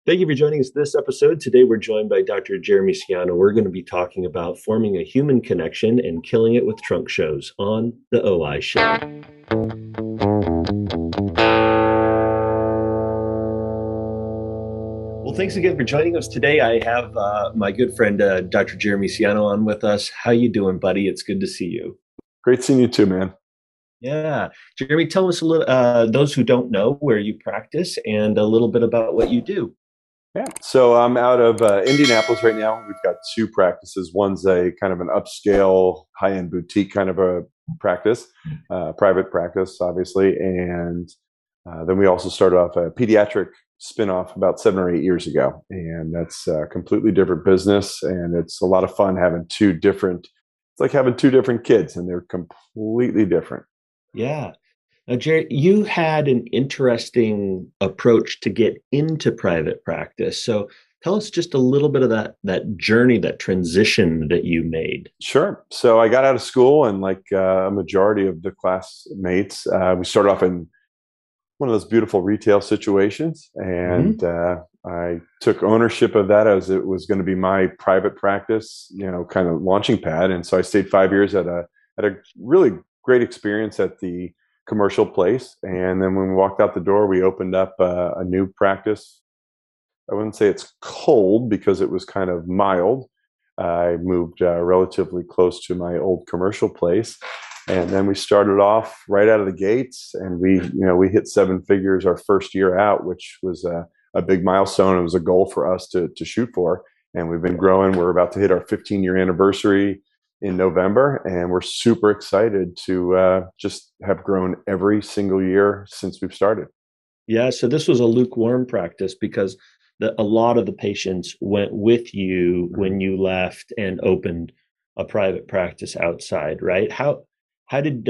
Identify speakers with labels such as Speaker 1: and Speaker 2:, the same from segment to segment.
Speaker 1: Thank you for joining us this episode. Today, we're joined by Dr. Jeremy Ciano. We're going to be talking about forming a human connection and killing it with trunk shows on the OI Show. Well, thanks again for joining us today. I have my good friend Dr. Jeremy Ciano on with us. How you doing, buddy? It's good to see you.
Speaker 2: Great seeing you too, man.
Speaker 1: Yeah, Jeremy, tell us a little. Those who don't know where you practice and a little bit about what you do.
Speaker 2: Yeah. So I'm out of Indianapolis right now. We've got two practices. One's a kind of an upscale, high-end boutique kind of a practice, private practice, obviously. And then we also started off a pediatric spinoff about 7 or 8 years ago. And that's a completely different business. And it's a lot of fun having it's like having two different kids, and they're completely different.
Speaker 1: Yeah. Now, Jerry, you had an interesting approach to get into private practice. So tell us just a little bit of that journey, that transition that you made.
Speaker 2: Sure. So I got out of school, and like a majority of the classmates, we started off in one of those beautiful retail situations, and
Speaker 1: Hmm.
Speaker 2: I took ownership of that as it was going to be my private practice, kind of launching pad. And so I stayed 5 years at a really great experience at the commercial place. And then when we walked out the door, we opened up a new practice. I wouldn't say it's cold because it was kind of mild. I moved relatively close to my old commercial place, and then we started off right out of the gates, and we hit seven figures our first year out, which was a big milestone. It was a goal for us to shoot for, and we've been growing. We're about to hit our 15-year anniversary in November, and we're super excited to just have grown every single year since we've started.
Speaker 1: Yeah. So this was a lukewarm practice because a lot of the patients went with you
Speaker 2: Mhm.
Speaker 1: when you left and opened a private practice outside, right? How did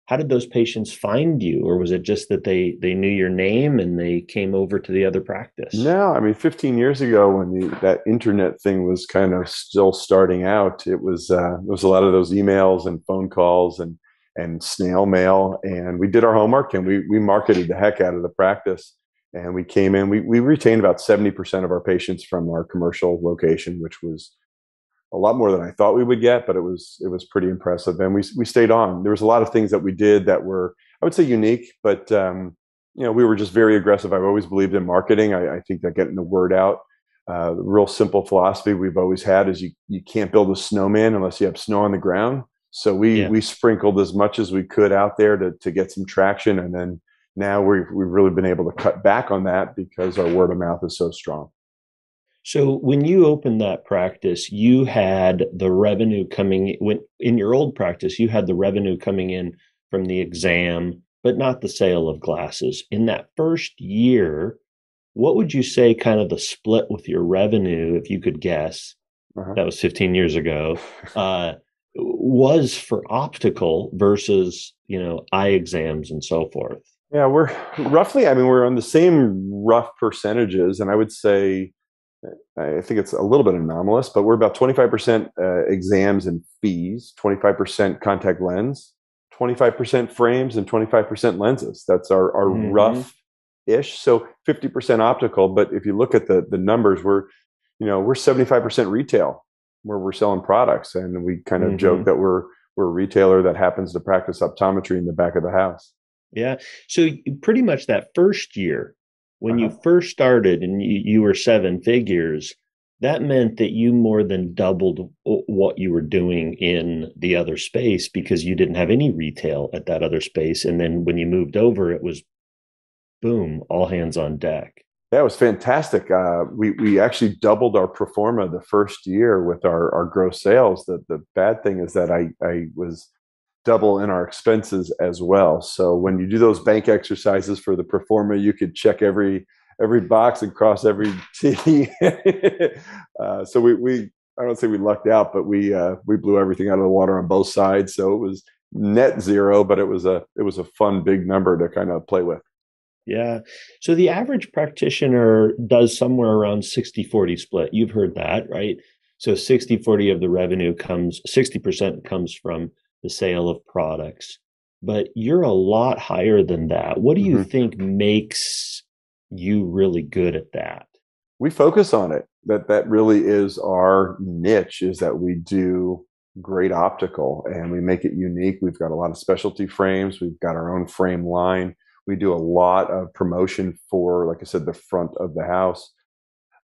Speaker 1: how did those patients find you, or was it just that they knew your name and they came over to the other practice?
Speaker 2: No, I mean, 15 years ago when that internet thing was kind of still starting out, it was a lot of those emails and phone calls and snail mail, and we did our homework, and we marketed the heck out of the practice, and we came in. We retained about 70% of our patients from our commercial location, which was a lot more than I thought we would get, but it was pretty impressive. And we stayed on. There was a lot of things that we did that were, I would say, unique, but we were just very aggressive. I've always believed in marketing. I think that getting the word out, the real simple philosophy we've always had is you can't build a snowman unless you have snow on the ground. So we
Speaker 1: Yeah.
Speaker 2: we sprinkled as much as we could out there to get some traction, and then now we've really been able to cut back on that because our word of mouth is so strong.
Speaker 1: So when you opened that practice, you had the revenue coming when in your old practice, you had the revenue coming in from the exam, but not the sale of glasses. In that first year, what would you say kind of the split with your revenue, if you could guess,
Speaker 2: Uh-huh.
Speaker 1: that was 15 years ago, was for optical versus, eye exams and so forth?
Speaker 2: Yeah, we're roughly, I mean, we're on the same rough percentages, and I would say, I think it's a little bit anomalous, but we're about 25% exams and fees, 25% contact lens, 25% frames, and 25% lenses. That's our
Speaker 1: Hmm.
Speaker 2: rough ish. So 50% optical. But if you look at the numbers, we're 75% retail where we're selling products. And we kind of joke
Speaker 1: Hmm.
Speaker 2: that we're a retailer that happens to practice optometry in the back of the house.
Speaker 1: Yeah. So pretty much that first year, when you
Speaker 2: Uh-huh.
Speaker 1: first started and you were seven figures, that meant that you more than doubled what you were doing in the other space because you didn't have any retail at that other space. And then when you moved over, it was boom, all hands on deck.
Speaker 2: That was fantastic. We actually doubled our pro forma the first year with our gross sales. The bad thing is that I was double in our expenses as well. So when you do those bank exercises for the pro forma, you could check every box and cross every T. So we I don't say we lucked out, but we blew everything out of the water on both sides. So it was net zero, but it was a fun big number to kind of play with.
Speaker 1: Yeah. So the average practitioner does somewhere around 60-40 split. You've heard that, right? So 60-40 of the revenue comes, 60% comes from the sale of products. But you're a lot higher than that. What do you
Speaker 2: Mhm.
Speaker 1: think makes you really good at that?
Speaker 2: We focus on it. That really is our niche, is that we do great optical and we make it unique. We've got a lot of specialty frames. We've got our own frame line. We do a lot of promotion for, like I said, the front of the house.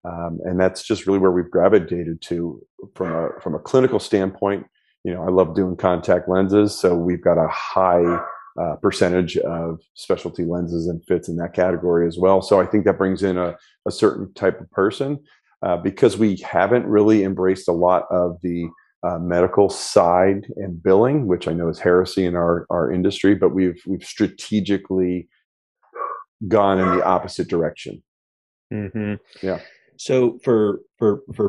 Speaker 2: And that's just really where we've gravitated to from a clinical standpoint. I love doing contact lenses, so we've got a high percentage of specialty lenses and fits in that category as well. So I think that brings in a certain type of person, because we haven't really embraced a lot of the medical side and billing, which I know is heresy in our industry, but we've strategically gone in the opposite direction.
Speaker 1: Mm-hmm.
Speaker 2: Yeah.
Speaker 1: So for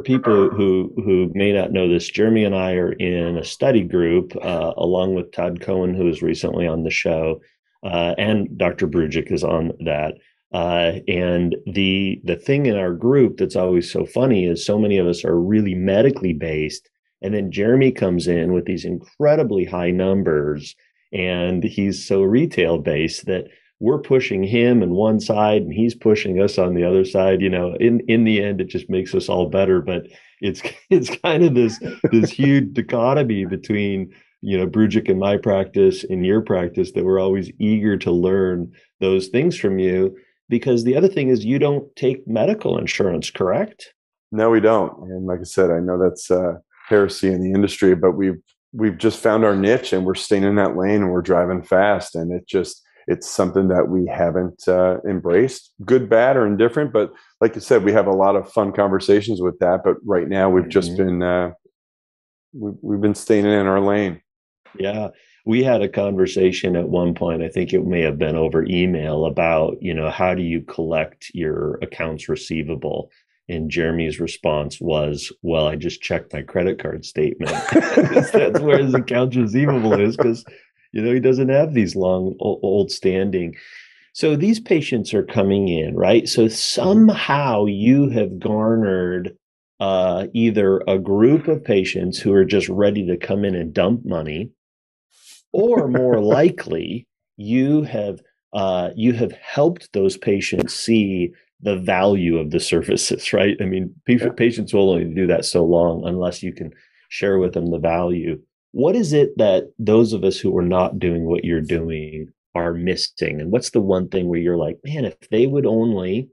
Speaker 1: people who may not know this, Jeremy and I are in a study group along with Todd Cohen, who was recently on the show, and Dr. Brujic is on that. And the thing in our group that's always so funny is so many of us are really medically based, and then Jeremy comes in with these incredibly high numbers, and he's so retail based that we're pushing him on one side and he's pushing us on the other side. In the end, it just makes us all better. But it's kind of this huge dichotomy between Brujic and my practice and your practice, that we're always eager to learn those things from you. Because the other thing is, you don't take medical insurance, correct?
Speaker 2: No, we don't. And like I said, I know that's heresy in the industry, but we've just found our niche and we're staying in that lane and we're driving fast. And it's something that we haven't embraced, good, bad, or indifferent. But like you said, we have a lot of fun conversations with that. But right now, we've just been we've been staying in our lane.
Speaker 1: Yeah. We had a conversation at one point, I think it may have been over email, about, how do you collect your accounts receivable? And Jeremy's response was, well, I just checked my credit card statement. That's where his accounts receivable is, because, he doesn't have these long, old standing. So these patients are coming in, right? So somehow you have garnered either a group of patients who are just ready to come in and dump money, or more likely, you have helped those patients see the value of the services, right? I mean, patients will only do that so long unless you can share with them the value. What is it that those of us who are not doing what you're doing are missing? And what's the one thing where you're like, man, if they would only,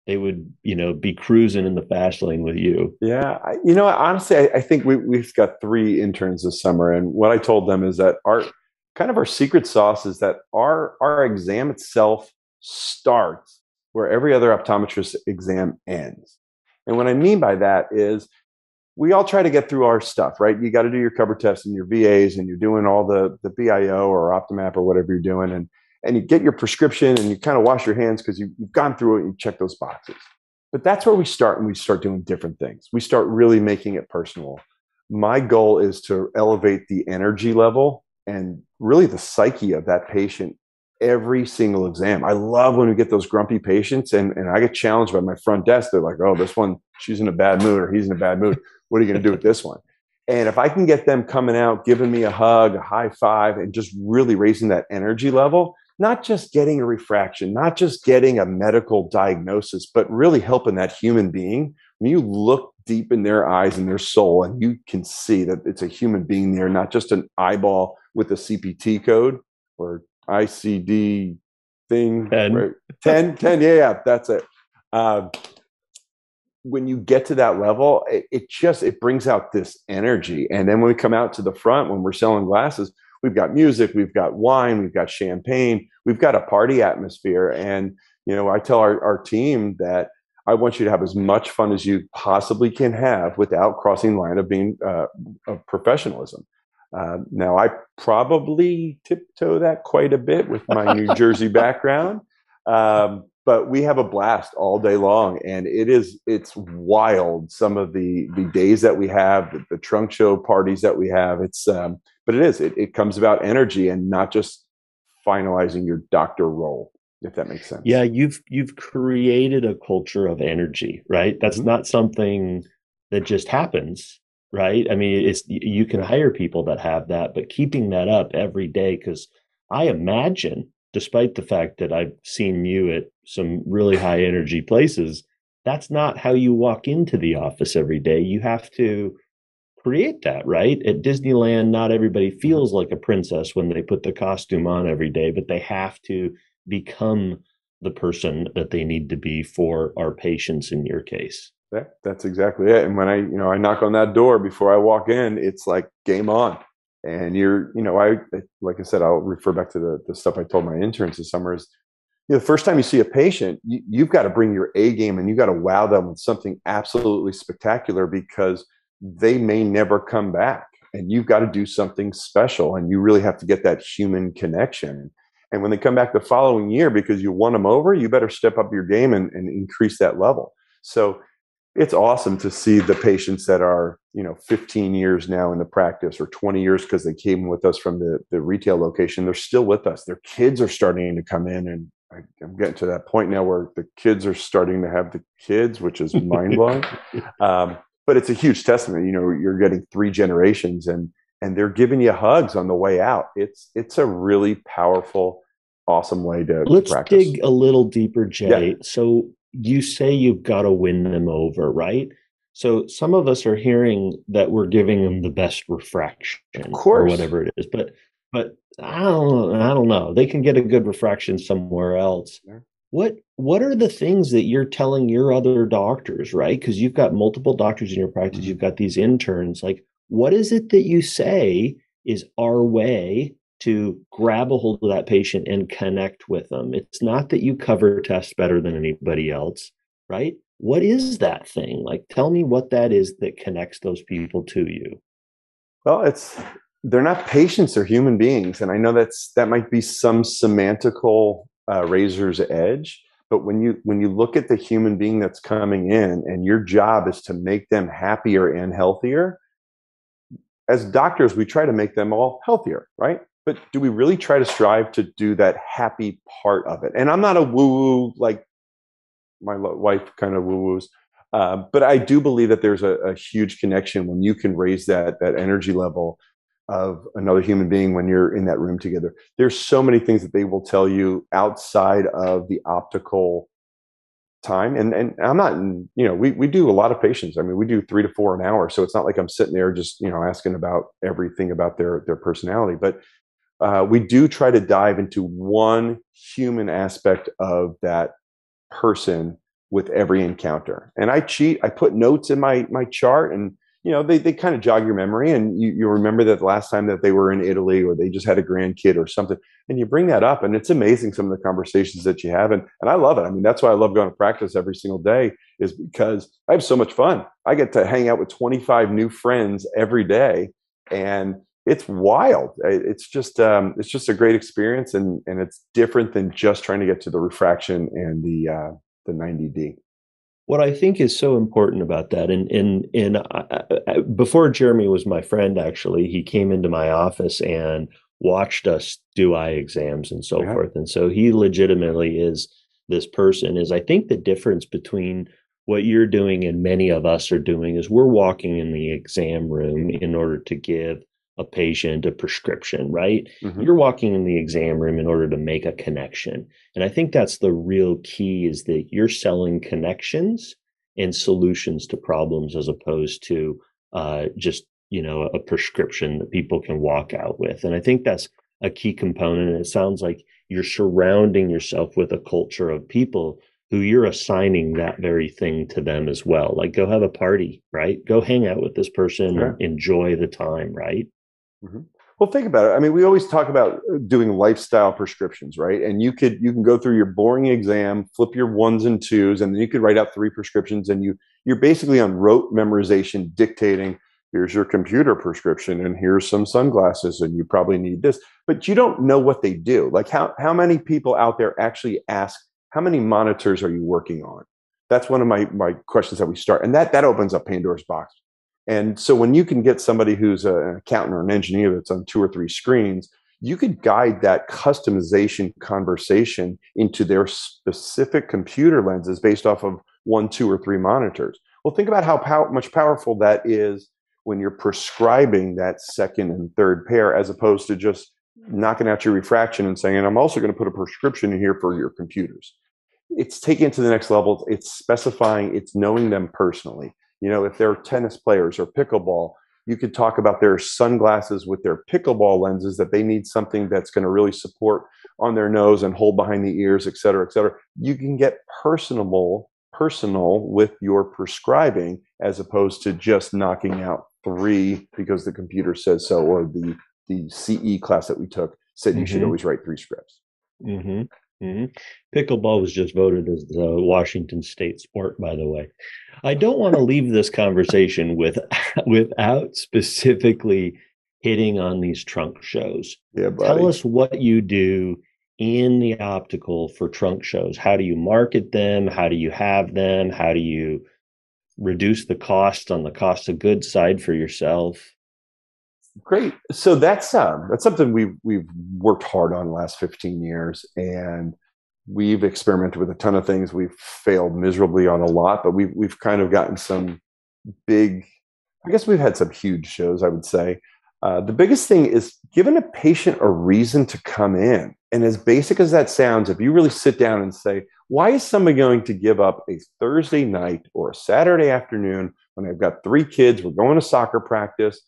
Speaker 1: they would, be cruising in the fast lane with you?
Speaker 2: Yeah, honestly, I think we've got 3 interns this summer, and what I told them is that our secret sauce is that our exam itself starts where every other optometrist exam ends. And what I mean by that is, we all try to get through our stuff, right? You got to do your cover tests and your VAs, and you're doing all the BIO or Optomap or whatever you're doing, and you get your prescription and you kind of wash your hands because you've gone through it and you check those boxes. But that's where we start, and we start doing different things. We start really making it personal. My goal is to elevate the energy level and really the psyche of that patient every single exam. I love when we get those grumpy patients and I get challenged by my front desk. They're like, oh, this one, she's in a bad mood or he's in a bad mood. What are you going to do with this one? And if I can get them coming out, giving me a hug, a high five, and just really raising that energy level, not just getting a refraction, not just getting a medical diagnosis, but really helping that human being. When you look deep in their eyes and their soul, and you can see that it's a human being there, not just an eyeball with a CPT code or ICD thing.
Speaker 1: 10.
Speaker 2: Right? 10, yeah, that's it. When you get to that level, it brings out this energy. And then when we come out to the front, when we're selling glasses, we've got music, we've got wine, we've got champagne, we've got a party atmosphere. And, I tell our team that I want you to have as much fun as you possibly can have without crossing the line of being of professionalism. Now, I probably tiptoe that quite a bit with my New Jersey background. But we have a blast all day long, and it's wild. Some of the days that we have, the trunk show parties that we have, but it comes about energy and not just finalizing your doctor role, if that makes sense.
Speaker 1: Yeah, you've created a culture of energy, right? That's not something that just happens, right? I mean, you can hire people that have that, but keeping that up every day, because I imagine, despite the fact that I've seen you at some really high energy places, that's not how you walk into the office every day. You have to create that, right? At Disneyland, not everybody
Speaker 2: Mhm.
Speaker 1: feels like a princess when they put the costume on every day, but they have to become the person that they need to be for our patients in your case.
Speaker 2: That's exactly it. And when I knock on that door before I walk in, it's like game on. And like I said, I'll refer back to the stuff I told my interns this summer is, the first time you see a patient, you've got to bring your A game and you got to wow them with something absolutely spectacular because they may never come back. And you've got to do something special. And you really have to get that human connection. And when they come back the following year because you won them over, you better step up your game and increase that level. So it's awesome to see the patients that are 15 years now in the practice or 20 years because they came with us from the retail location. They're still with us. Their kids are starting to come in, and I'm getting to that point now where the kids are starting to have the kids, which is mind-blowing. But it's a huge testament. You're getting 3 generations, and they're giving you hugs on the way out. It's a really powerful, awesome way to
Speaker 1: Let's
Speaker 2: practice.
Speaker 1: dig a little deeper,
Speaker 2: Yeah,
Speaker 1: Jay. So you say you've got to win them over, right? So some of us are hearing that we're giving them the best
Speaker 2: of
Speaker 1: refraction or
Speaker 2: course.
Speaker 1: whatever it is, but I don't know. They can get a good refraction somewhere else. What are the things that you're telling your other doctors, right? Because you've got multiple doctors in your practice,
Speaker 2: Mhm.
Speaker 1: you've got these interns. Like, what is it that you say is our way to grab a hold of that patient and connect with them? It's not that you cover tests better than anybody else, right? What is that thing? Like, tell me what that is that connects those people to you.
Speaker 2: Well, they're not patients; they're human beings, and I know that might be some semantical razor's edge. But when you look at the human being that's coming in, and your job is to make them happier and healthier, as doctors, we try to make them all healthier, right? But do we really try to strive to do that happy part of it? And I'm not a woo woo like my wife kind of woo woos. But I do believe that there's a huge connection when you can raise that energy level of another human being when you're in that room together. There's so many things that they will tell you outside of the optical time. And I'm not, we do a lot of patients. I mean, we do 3 to 4 an hour. So it's not like I'm sitting there just, asking about everything about their personality. But we do try to dive into one human aspect of that person with every encounter. And I cheat. I put notes in my chart, and they kind of jog your memory, and you remember that the last time that they were in Italy or they just had a grandkid or something, and you bring that up, and it's amazing some of the conversations that you have, and I love it. I mean, that's why I love going to practice every single day, is because I have so much fun. I get to hang out with 25 new friends every day, and it's wild. It's just a great experience, and it's different than just trying to get to the refraction and the 90D.
Speaker 1: What I think is so important about that, before Jeremy was my friend, actually, he came into my office and watched us do eye exams and so
Speaker 2: Yeah.
Speaker 1: forth. And so he legitimately is this person. Is I think the difference between what you're doing and many of us are doing is we're walking in the exam room in order to give a patient a prescription, right?
Speaker 2: Hmm.
Speaker 1: You're walking in the exam room in order to make a connection. And I think that's the real key, is that you're selling connections and solutions to problems as opposed to just, a prescription that people can walk out with. And I think that's a key component. And it sounds like you're surrounding yourself with a culture of people who you're assigning that very thing to them as well. Like, go have a party, right? Go hang out with this person
Speaker 2: Yeah.
Speaker 1: and enjoy the time, right?
Speaker 2: Hmm. Well, think about it. I mean, we always talk about doing lifestyle prescriptions, right? And you can go through your boring exam, flip your ones and twos, and then you could write out 3 prescriptions, and you're basically on rote memorization, dictating, here's your computer prescription, and here's some sunglasses, and you probably need this. But you don't know what they do. Like, how many people out there actually ask, how many monitors are you working on? That's one of my questions that we start, and that opens up Pandora's box. And so when you can get somebody who's an accountant or an engineer that's on 2 or 3 screens, you could guide that customization conversation into their specific computer lenses based off of 1, 2, or 3 monitors. Well, think about how much powerful that is when you're prescribing that second and third pair, as opposed to just knocking out your refraction and saying, and I'm also going to put a prescription in here for your computers. it's taking it to the next level. It's specifying, it's knowing them personally. If they're tennis players or pickleball, you could talk about their sunglasses with their pickleball lenses, that they need something that's going to really support on their nose and hold behind the ears, et cetera, et cetera. You can get personal with your prescribing, as opposed to just knocking out 3 because the computer says so, or the CE class that we took said you should
Speaker 1: Mm-hmm.
Speaker 2: always write 3 scripts.
Speaker 1: Mm-hmm. Mm-hmm. Pickleball was just voted as the Washington State sport, by the way. I don't want to leave this conversation without specifically hitting on these trunk shows.
Speaker 2: Yeah,
Speaker 1: Tell
Speaker 2: buddy.
Speaker 1: us what you do in the optical for trunk shows. How do you market them? How do you have them? How do you reduce the cost on the cost of goods side for yourself?
Speaker 2: Great. So that's something we've worked hard on the last 15 years, and we've experimented with a ton of things. We've failed miserably on a lot, but we've kind of gotten some big. I guess we've had some huge shows, I would say. The biggest thing is giving a patient a reason to come in. And as basic as that sounds, if you really sit down and say, why is somebody going to give up a Thursday night or a Saturday afternoon when I've got 3 kids, we're going to soccer practice,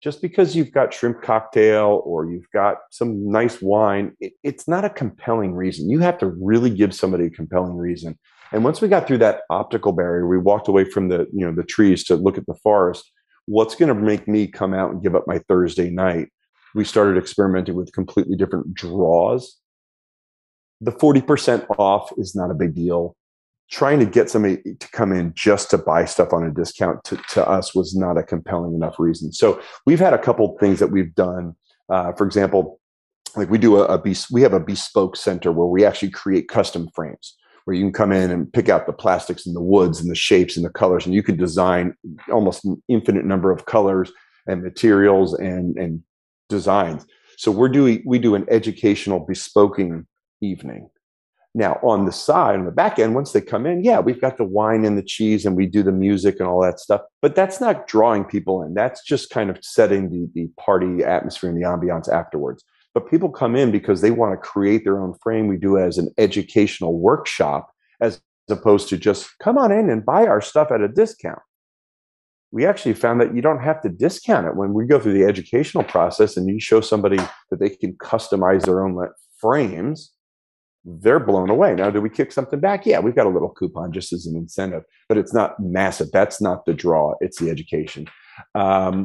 Speaker 2: just because you've got shrimp cocktail or you've got some nice wine? It's not a compelling reason. You have to really give somebody a compelling reason. And once we got through that optical barrier, we walked away from the trees to look at the forest. What's going to make me come out and give up my Thursday night? We started experimenting with completely different draws. The 40% off is not a big deal. Trying to get somebody to come in just to buy stuff on a discount to us was not a compelling enough reason. So we've had a couple things that we've done. For example, like we have a bespoke center where we actually create custom frames, where you can come in and pick out the plastics and the woods and the shapes and the colors, and you can design almost an infinite number of colors and materials and designs. So we do an educational bespoking evening. Now, on the side, on the back end, once they come in, yeah, we've got the wine and the cheese and we do the music and all that stuff. But that's not drawing people in. That's just kind of setting the party atmosphere and the ambiance afterwards. But people come in because they want to create their own frame. We do it as an educational workshop, as opposed to just come on in and buy our stuff at a discount. We actually found that you don't have to discount it. When we go through the educational process and you show somebody that they can customize their own frames, they're blown away. Now, do we kick something back? Yeah, we've got a little coupon just as an incentive, but it's not massive. That's not the draw. It's the education.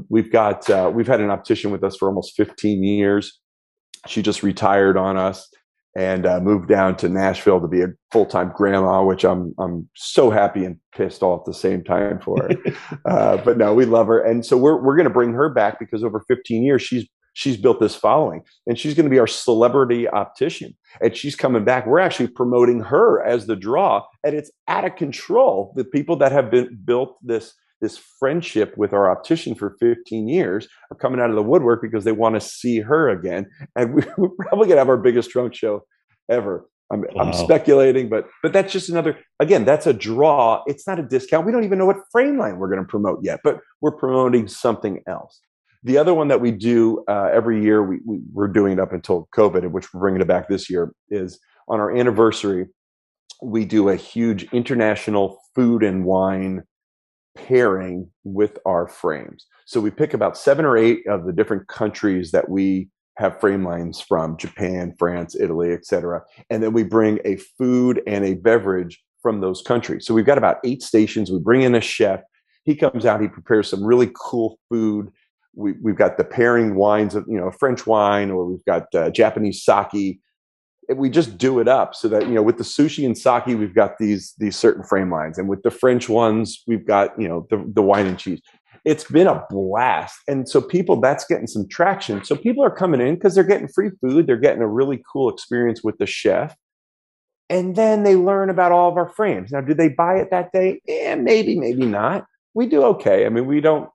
Speaker 2: We've had an optician with us for almost 15 years. She just retired on us and moved down to Nashville to be a full-time grandma, which I'm so happy and pissed off at the same time for her. But no, we love her, and so we're going to bring her back because over 15 years she's built this following, and she's going to be our celebrity optician, and she's coming back. We're actually promoting her as the draw, and it's out of control. The people that have built this friendship with our optician for 15 years are coming out of the woodwork because they want to see her again. And we're probably going to have our biggest trunk show ever. I'm speculating, but that's just again, that's a draw. It's not a discount. We don't even know what frame line we're going to promote yet, but we're promoting something else. The other one that we do every year, we're doing it up until COVID, which we're bringing it back this year, is on our anniversary, we do a huge international food and wine pairing with our frames. So we pick about 7 or 8 of the different countries that we have frame lines from: Japan, France, Italy, etc. And then we bring a food and a beverage from those countries. So we've got about 8 stations. We bring in a chef. He comes out, he prepares some really cool food. We've got the pairing wines of, French wine, or we've got Japanese sake. We just do it up so that, with the sushi and sake, we've got these certain frame lines. And with the French ones, we've got, the wine and cheese. It's been a blast. And so that's getting some traction. So people are coming in because they're getting free food. They're getting a really cool experience with the chef. And then they learn about all of our frames. Now, do they buy it that day? Maybe, maybe not. We do okay. I mean, we don't,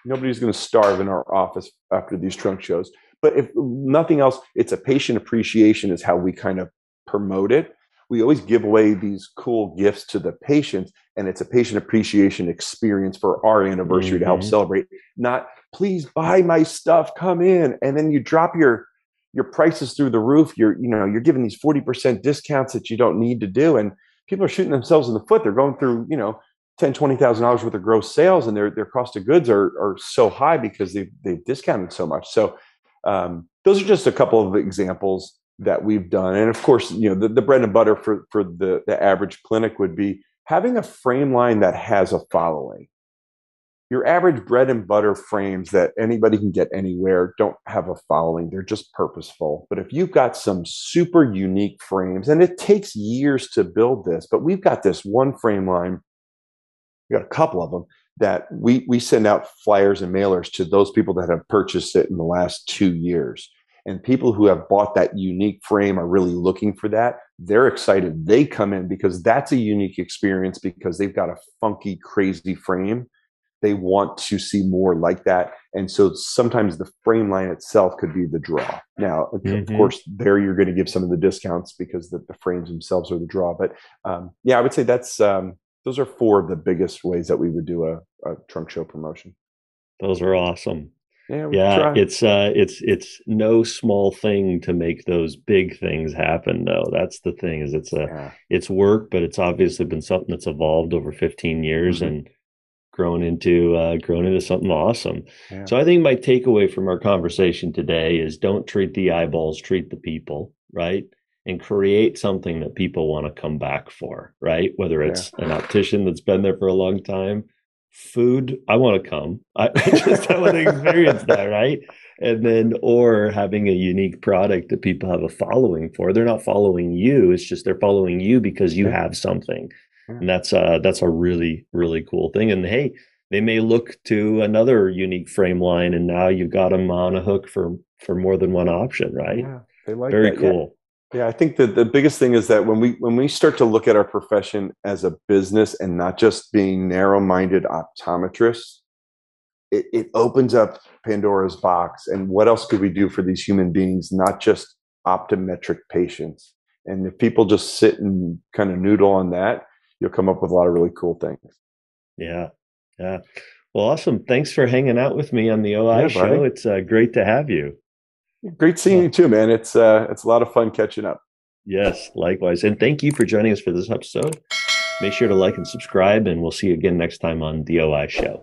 Speaker 2: nobody's going to starve in our office after these trunk shows. But if nothing else, it's a patient appreciation is how we kind of promote it. We always give away these cool gifts to the patients, and it's a patient appreciation experience for our anniversary to help celebrate. Not, please buy my stuff, come in, and then you drop your your price is through the roof. You're giving these 40% discounts that you don't need to do. And people are shooting themselves in the foot. They're going through, $10,000-$20,000 worth of gross sales, and their cost of goods are so high because they've discounted so much. So those are just a couple of examples that we've done. And of course, the bread and butter for the average clinic would be having a frame line that has a following. Your average bread and butter frames that anybody can get anywhere don't have a following. They're just purposeful. But if you've got some super unique frames, and it takes years to build this, but we've got this one frame line, we got a couple of them that we send out flyers and mailers to those people that have purchased it in the last 2 years. And people who have bought that unique frame are really looking for that. They're excited. They come in because that's a unique experience, because they've got a funky, crazy frame. They want to see more like that. And so sometimes the frame line itself could be the draw. Now, of course, there you're going to give some of the discounts because the frames themselves are the draw. But I would say that's those are 4 of the biggest ways that we would do a trunk show promotion.
Speaker 1: Those are awesome.
Speaker 2: Yeah,
Speaker 1: it's no small thing to make those big things happen, though. That's the thing, is it's work, but it's obviously been something that's evolved over 15 years and grown into something awesome. Yeah. So I think my takeaway from our conversation today is don't treat the eyeballs, treat the people, right? And create something that people want to come back for, right? Whether it's an optician that's been there for a long time, food, I want to come. I just want to experience that, right? And then, or having a unique product that people have a following for. They're not following you. It's just they're following you because you have something. And that's a really, really cool thing. And hey, they may look to another unique frame line, and now you've got them on a hook for more than one option, right?
Speaker 2: Yeah, they like
Speaker 1: very
Speaker 2: that.
Speaker 1: cool.
Speaker 2: Yeah, I think that the biggest thing is that when we start to look at our profession as a business and not just being narrow-minded optometrists, it opens up Pandora's box. And what else could we do for these human beings, not just optometric patients? And if people just sit and kind of noodle on that, you'll come up with a lot of really cool things.
Speaker 1: Yeah. Well, awesome. Thanks for hanging out with me on the OI show.
Speaker 2: Buddy.
Speaker 1: It's great to have you.
Speaker 2: Great seeing you too, man. It's a lot of fun catching up.
Speaker 1: Yes, likewise. And thank you for joining us for this episode. Make sure to like and subscribe, and we'll see you again next time on the OI show.